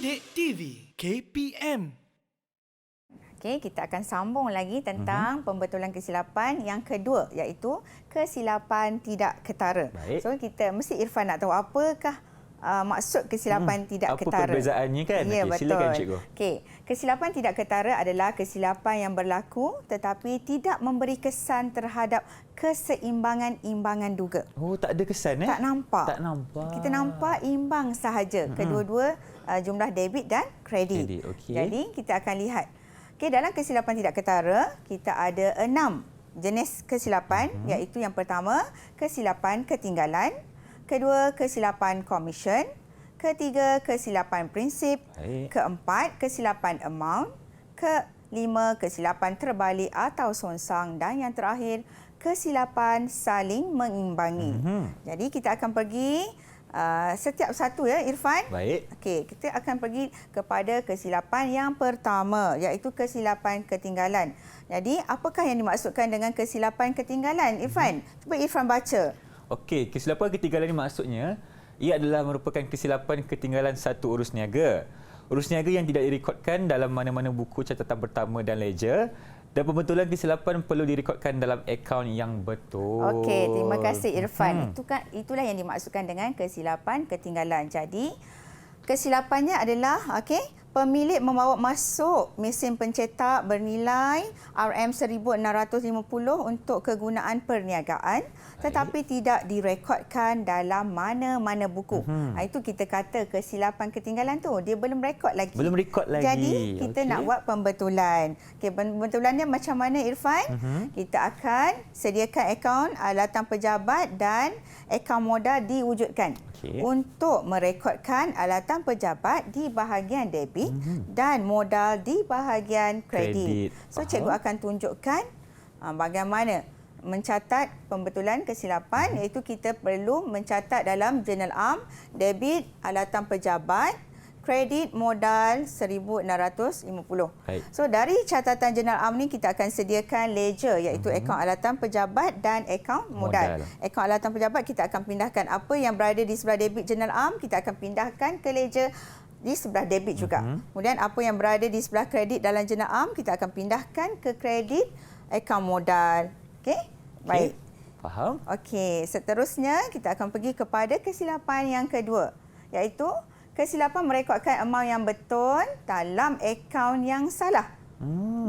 Didik TV KPM. Okey, kita akan sambung lagi tentang pembetulan kesilapan yang kedua, iaitu kesilapan tidak ketara. Baik. So kita mesti Irfan nak tahu apakah maksud kesilapan tidak Apa ketara. perbezaannya kan? Ya, Okey, betul. silakan cikgu. Okey, kesilapan tidak ketara adalah kesilapan yang berlaku tetapi tidak memberi kesan terhadap keseimbangan imbangan duga. Oh, tak ada kesan Tak nampak. Tak nampak. Kita nampak imbang sahaja kedua-dua jumlah debit dan kredit. Okey. Jadi kita akan lihat. Okey, dalam kesilapan tidak ketara, kita ada 6 jenis kesilapan, iaitu yang pertama, kesilapan ketinggalan, kedua, kesilapan komisen, ketiga, kesilapan prinsip, Baik. keempat, kesilapan amount, kelima, kesilapan terbalik atau songsang, dan yang terakhir, kesilapan saling mengimbangi. Jadi kita akan pergi setiap satu ya Irfan. Baik. Okey, kita akan pergi kepada kesilapan yang pertama, iaitu kesilapan ketinggalan. Jadi apakah yang dimaksudkan dengan kesilapan ketinggalan Irfan? Cuba Irfan baca. Okey, kesilapan ketinggalan ini maksudnya ia adalah merupakan kesilapan ketinggalan satu urus niaga. Urus niaga yang tidak direkodkan dalam mana-mana buku catatan pertama dan ledger, dan pembetulan kesilapan perlu direkodkan dalam akaun yang betul. Okey, terima kasih Irfan. Itulah yang dimaksudkan dengan kesilapan ketinggalan. Jadi kesilapannya adalah pemilik membawa masuk mesin pencetak bernilai RM1,650 untuk kegunaan perniagaan tetapi tidak direkodkan dalam mana-mana buku. Itu kita kata kesilapan ketinggalan tu, dia belum rekod lagi. Belum rekod lagi. Jadi kita nak buat pembetulan. Pembetulannya macam mana Irfan? Kita akan sediakan akaun alatan pejabat dan akaun modal diwujudkan. Untuk merekodkan alatan pejabat di bahagian debit dan modal di bahagian kredit. So cikgu akan tunjukkan bagaimana mencatat pembetulan kesilapan, iaitu kita perlu mencatat dalam jurnal am debit alatan pejabat, kredit modal 1,650. So dari catatan jurnal am ni kita akan sediakan ledger, iaitu akaun alatan pejabat dan akaun modal. Akaun alatan pejabat kita akan pindahkan apa yang berada di sebelah debit jurnal am, kita akan pindahkan ke ledger di sebelah debit juga. Kemudian apa yang berada di sebelah kredit dalam jurnal am, kita akan pindahkan ke kredit akaun modal. Okey? Baik. Faham? Okey, seterusnya kita akan pergi kepada kesilapan yang kedua, iaitu kesilapan merekodkan amount yang betul dalam akaun yang salah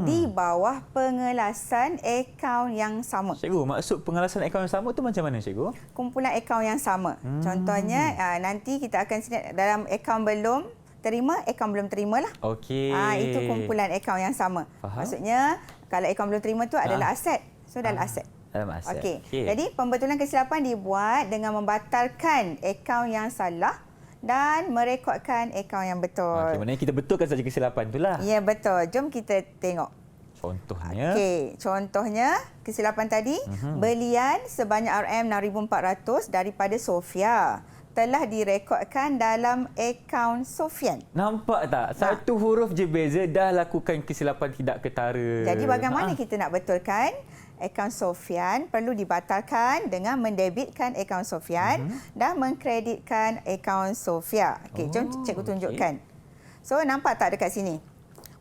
di bawah pengelasan akaun yang sama. Cikgu, maksud pengelasan akaun yang sama tu macam mana cikgu? Kumpulan akaun yang sama. Contohnya nanti kita akan dalam akaun belum terima, akaun belum terima lah. Okey. Itu kumpulan akaun yang sama. Faham? Maksudnya kalau akaun belum terima tu adalah aset. So dalam aset. Dalam aset. Okey. Jadi pembetulan kesilapan dibuat dengan membatalkan akaun yang salah dan merekodkan akaun yang betul. Okey, maknanya kita betulkan saja kesilapan itulah. Ya, betul. Jom kita tengok. Contohnya. Okey, contohnya kesilapan tadi, belian sebanyak RM6,400 daripada Sofia telah direkodkan dalam akaun Sofian. Nampak tak? Satu huruf je beza dah lakukan kesilapan tidak ketara. Jadi bagaimana kita nak betulkan? Akaun Sofian perlu dibatalkan dengan mendebitkan akaun Sofian dan mengkreditkan akaun Sofia. Okey, jom cikgu tunjukkan. So nampak tak dekat sini?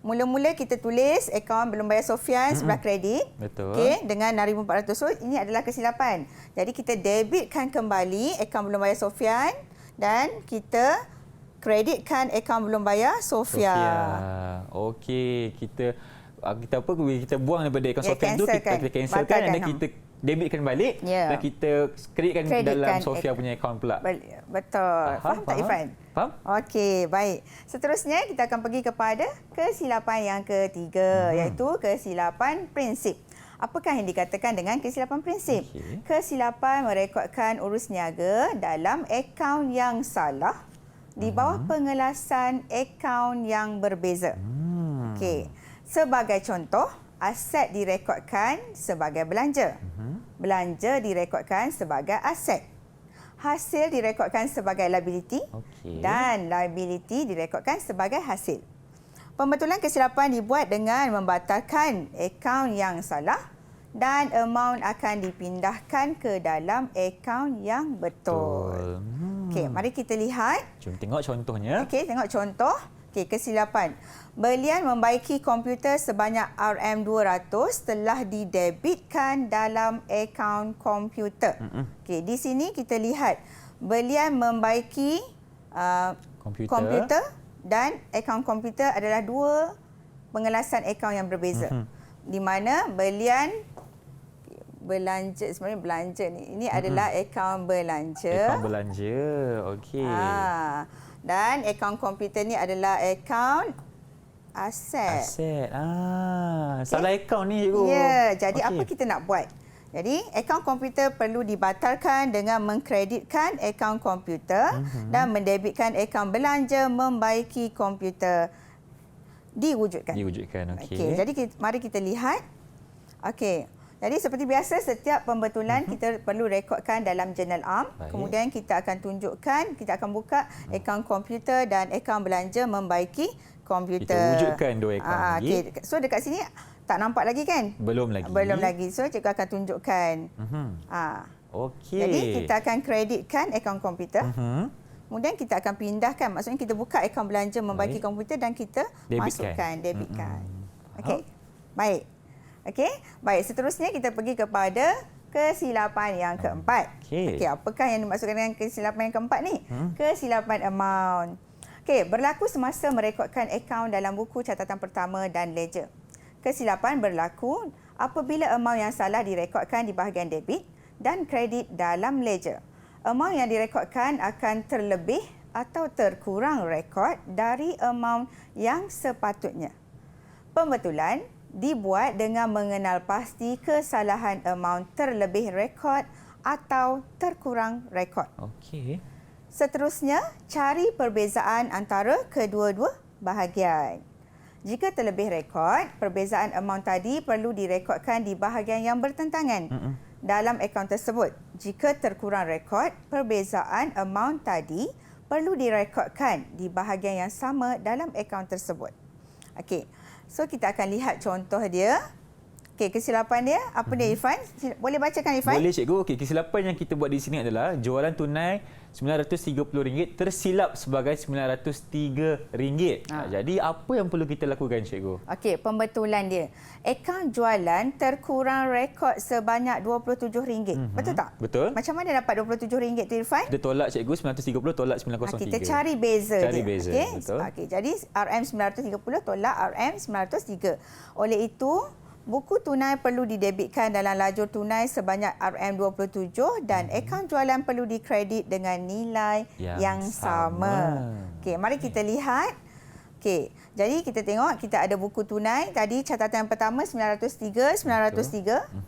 Mula-mula kita tulis akaun belum bayar Sofian sebelah kredit. Betul. Okey, dengan RM6,400. So ini adalah kesilapan. Jadi kita debitkan kembali akaun belum bayar Sofian dan kita kreditkan akaun belum bayar Sofia. Okey, kita buang daripada akaun Sofian tu, kita cancelkan dan kita debitkan balik dan kita kreditkan dalam Sofia punya akaun pula. Betul. Faham tak Irfan? Faham? Okey, baik. Seterusnya kita akan pergi kepada kesilapan yang ketiga, iaitu kesilapan prinsip. Apakah yang dikatakan dengan kesilapan prinsip? Kesilapan merekodkan urus niaga dalam akaun yang salah di bawah pengelasan akaun yang berbeza. Okey. Sebagai contoh, aset direkodkan sebagai belanja. Belanja direkodkan sebagai aset. Hasil direkodkan sebagai liability dan liability direkodkan sebagai hasil. Pembetulan kesilapan dibuat dengan membatalkan akaun yang salah dan amount akan dipindahkan ke dalam akaun yang betul. Okey, mari kita lihat. Jom tengok contohnya. Okey, tengok contoh. Okey, kesilapan. Berlian membaiki komputer sebanyak RM200 telah didebitkan dalam akaun komputer. Okey, di sini kita lihat berlian membaiki komputer dan akaun komputer adalah dua pengelasan akaun yang berbeza. Di mana berlian belanja, sebenarnya belanja ni. Ini adalah akaun belanja. Akaun belanja. Okey. Dan akaun komputer ni adalah akaun aset. Aset. Salah akaun ni cikgu. Ya, jadi apa kita nak buat? Jadi, akaun komputer perlu dibatalkan dengan mengkreditkan akaun komputer dan mendebitkan akaun belanja membaiki komputer. Diwujudkan. Diwujudkan, okey. Okey, jadi mari kita lihat. Okey. Jadi seperti biasa setiap pembetulan kita perlu rekodkan dalam jurnal am. Kemudian kita akan tunjukkan, kita akan buka akaun komputer dan akaun belanja membaiki komputer. Kita wujudkan dua akaun lagi. Okay. So dekat sini tak nampak lagi kan? Belum lagi. Belum lagi. So cikgu akan tunjukkan. Okey. Jadi kita akan kreditkan akaun komputer. Kemudian kita akan pindahkan. Maksudnya kita buka akaun belanja membaiki komputer dan kita masukkan, debitkan. Okey. Baik. Okey, baik. Seterusnya kita pergi kepada kesilapan yang keempat. Okey, apakah yang dimaksudkan dengan kesilapan yang keempat ni? Kesilapan amount. Okey, berlaku semasa merekodkan akaun dalam buku catatan pertama dan ledger. Kesilapan berlaku apabila amount yang salah direkodkan di bahagian debit dan kredit dalam ledger. Amount yang direkodkan akan terlebih atau terkurang rekod dari amount yang sepatutnya. Pembetulan dibuat dengan mengenal pasti kesalahan amount terlebih rekod atau terkurang rekod. Okey. Seterusnya, cari perbezaan antara kedua-dua bahagian. Jika terlebih rekod, perbezaan amount tadi perlu direkodkan di bahagian yang bertentangan dalam akaun tersebut. Jika terkurang rekod, perbezaan amount tadi perlu direkodkan di bahagian yang sama dalam akaun tersebut. Okey. So kita akan lihat contoh dia. Okey, kesilapan dia apa dia Irfan? Boleh bacakan Irfan? Boleh cikgu. Okey, kesilapan yang kita buat di sini adalah jualan tunai RM930 tersilap sebagai RM903. Jadi apa yang perlu kita lakukan cikgu? Okey, pembetulan dia. Akaun jualan terkurang rekod sebanyak RM27. Betul tak? Betul. Macam mana dapat RM27 tu Irfan? Kita tolak cikgu RM930 tolak RM903. Kita cari beza dia. Cari beza. Okey. Betul. Okey, jadi RM930 tolak RM903. Oleh itu, buku tunai perlu didebitkan dalam lajur tunai sebanyak RM27 dan akaun jualan perlu dikredit dengan nilai yang sama. Okey, mari kita lihat. Okey, jadi kita tengok kita ada buku tunai. Tadi catatan yang pertama 903.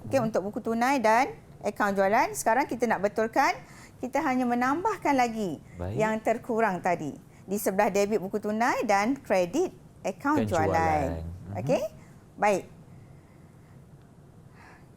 Okey, untuk buku tunai dan akaun jualan. Sekarang kita nak betulkan, kita hanya menambahkan lagi yang terkurang tadi. Di sebelah debit buku tunai dan kredit akaun jualan. Okey, baik.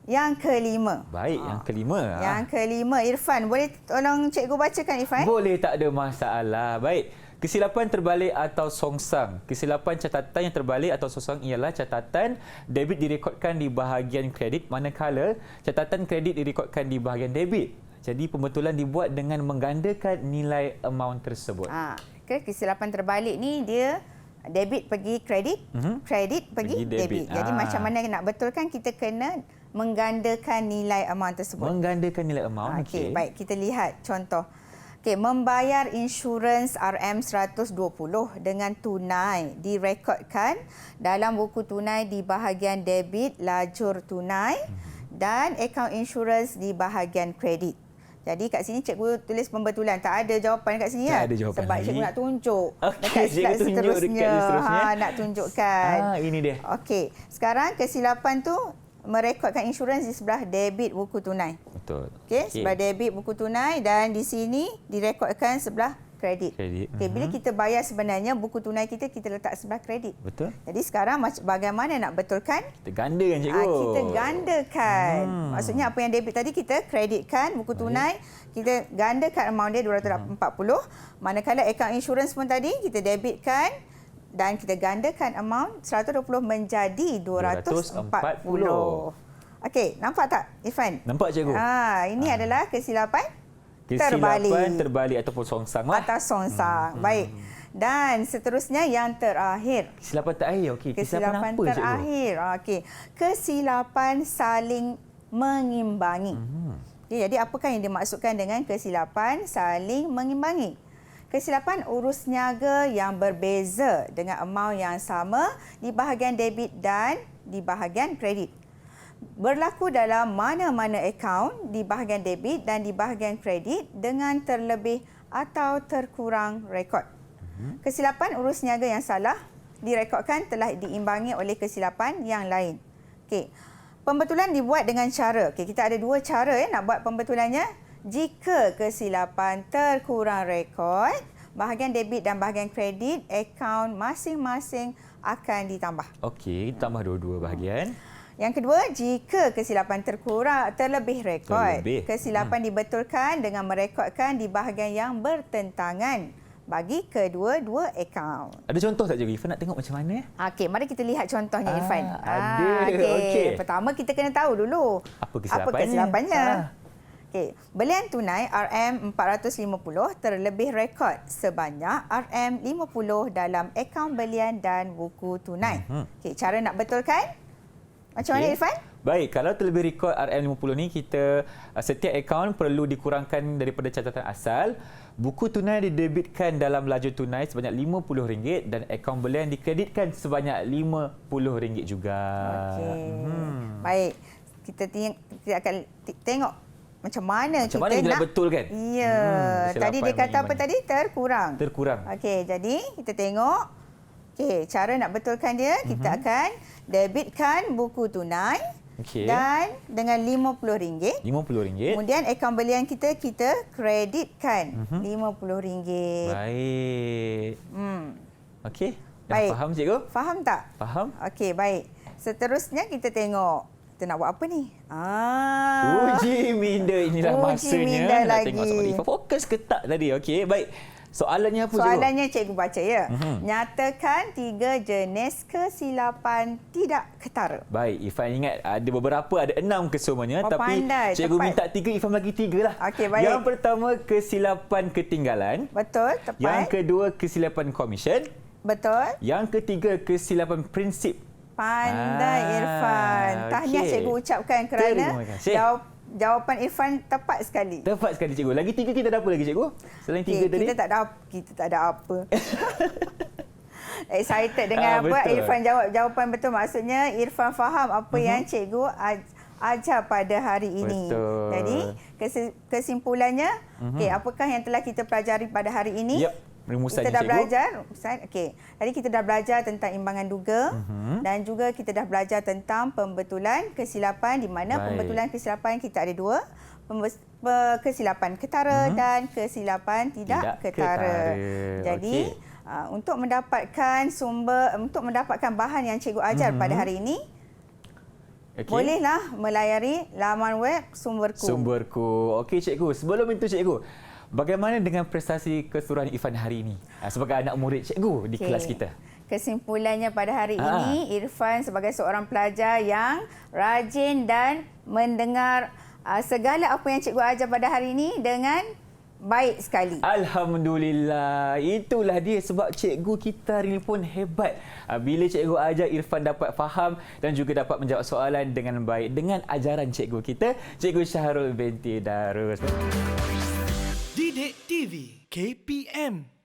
Yang kelima. Baik, yang kelima. Yang kelima, Irfan. Boleh tolong cikgu bacakan, Irfan? Boleh, tak ada masalah. Baik. Kesilapan terbalik atau songsang. Kesilapan catatan yang terbalik atau songsang ialah catatan debit direkodkan di bahagian kredit manakala catatan kredit direkodkan di bahagian debit. Jadi pembetulan dibuat dengan menggandakan nilai amount tersebut. Kesilapan terbalik ni dia debit pergi kredit, kredit pergi debit. Jadi macam mana nak betulkan, kita kena menggandakan nilai amount tersebut. Menggandakan nilai amount. Okey, baik, kita lihat contoh. Okey, membayar insurans RM120 dengan tunai direkodkan dalam buku tunai di bahagian debit lajur tunai dan akaun insurans di bahagian kredit. Jadi kat sini cikgu tulis pembetulan. Tak ada jawapan kat sini tak ada jawapan sebab lagi. Cikgu nak tunjuk dekat slide seterusnya. Nak tunjukkan. Ini dia. Okey, sekarang kesilapan tu merekodkan insurans di sebelah debit buku tunai. Betul. Okey, sebelah debit buku tunai dan di sini direkodkan sebelah kredit. Okey, bila kita bayar sebenarnya buku tunai kita letak sebelah kredit. Betul. Jadi sekarang bagaimana nak betulkan? Kita gandakan cikgu. Kita gandakan. Maksudnya apa yang debit tadi kita kreditkan buku tunai, kita gandakan amount dia 240. Manakala akaun insurans pun tadi kita debitkan dan kita gandakan amount 120 menjadi 240. Okey, nampak tak Irfan? Nampak cikgu. Ini adalah kesilapan terbalik ataupun songsang lah. Atau songsang. Baik. Dan seterusnya yang terakhir. Kesilapan terakhir. Okey, kesilapan apa cikgu? Terakhir. Okey. Kesilapan saling mengimbangi. Okay, jadi apakah yang dimaksudkan dengan kesilapan saling mengimbangi? Kesilapan urus niaga yang berbeza dengan amaun yang sama di bahagian debit dan di bahagian kredit. Berlaku dalam mana-mana akaun di bahagian debit dan di bahagian kredit dengan terlebih atau terkurang rekod. Kesilapan urus niaga yang salah direkodkan telah diimbangi oleh kesilapan yang lain. Okey. Pembetulan dibuat dengan cara, kita ada dua cara nak buat pembetulannya. Jika kesilapan terkurang rekod, bahagian debit dan bahagian kredit, akaun masing-masing akan ditambah. Okey, tambah dua-dua bahagian. Yang kedua, jika kesilapan terlebih rekod, kesilapan dibetulkan dengan merekodkan di bahagian yang bertentangan bagi kedua-dua akaun. Ada contoh tak cikgu? Irfan nak tengok macam mana? Okey, mari kita lihat contohnya Irfan. Ada. Okey. Pertama kita kena tahu dulu Apa kesilapannya? kesilapannya. Okey, belian tunai RM450 terlebih rekod sebanyak RM50 dalam akaun belian dan buku tunai. Okey, cara nak betulkan? Macam mana Irfan? Baik, kalau terlebih rekod RM50 ni, kita setiap akaun perlu dikurangkan daripada catatan asal. Buku tunai didebitkan dalam laju tunai sebanyak RM50 dan akaun belian dikreditkan sebanyak RM50 juga. Okey. Baik. Kita akan tengok macam mana kita nak betulkan. Ya. Tadi dia kata apa tadi? Terkurang. Okey, jadi kita tengok. Okey, cara nak betulkan dia, kita akan debitkan buku tunai. Dan dengan RM50. Kemudian akaun belian kita kreditkan RM50. Baik. Okey. Baik. Faham cikgu? Faham tak? Faham. Okey, baik. Seterusnya kita tengok. Kita nak buat apa ni? Uji minda, inilah masanya. Minda nak lagi. tengok soalan Irfan fokus ke tak tadi. Okey, baik. Soalannya apa cikgu? Soalannya cikgu baca ya. Nyatakan 3 jenis kesilapan tidak ketara. Baik, Irfan ingat ada beberapa, ada 6 kesemuanya. Tapi pandai, cikgu tepat. minta 3, Irfan bagi 3 lah. Okey, baik. Yang pertama, kesilapan ketinggalan. Betul, tepat. Yang kedua, kesilapan komisen. Betul. Yang ketiga, kesilapan prinsip. Pandai Irfan. Tahniah cikgu ucapkan kerana jawapan Irfan tepat sekali. Tepat sekali cikgu. Lagi 3 kita ada apa lagi cikgu? Selain 3 tadi? Kita tak ada apa. Excited dengan apa Irfan jawab jawapan betul. Maksudnya Irfan faham apa yang cikgu ajar pada hari ini. Betul. Jadi kesimpulannya, apakah yang telah kita pelajari pada hari ini? Rumusannya, kita dah cikgu. belajar. Tadi kita dah belajar tentang imbangan duga dan juga kita dah belajar tentang pembetulan kesilapan, di mana pembetulan kesilapan kita ada 2, kesilapan ketara dan kesilapan tidak ketara. Jadi untuk mendapatkan mendapatkan bahan yang cikgu ajar pada hari ini, bolehlah melayari laman web Sumberku. Okey cikgu, sebelum itu cikgu, bagaimana dengan prestasi keseluruhan Irfan hari ini sebagai anak murid cikgu di kelas kita? Kesimpulannya pada hari ini, Irfan sebagai seorang pelajar yang rajin dan mendengar segala apa yang cikgu ajar pada hari ini dengan baik sekali. Alhamdulillah. Itulah dia sebab cikgu kita hari ini pun hebat. Bila cikgu ajar, Irfan dapat faham dan juga dapat menjawab soalan dengan baik dengan ajaran cikgu kita, Cikgu Syahrul binti Darus. Didik TV KPM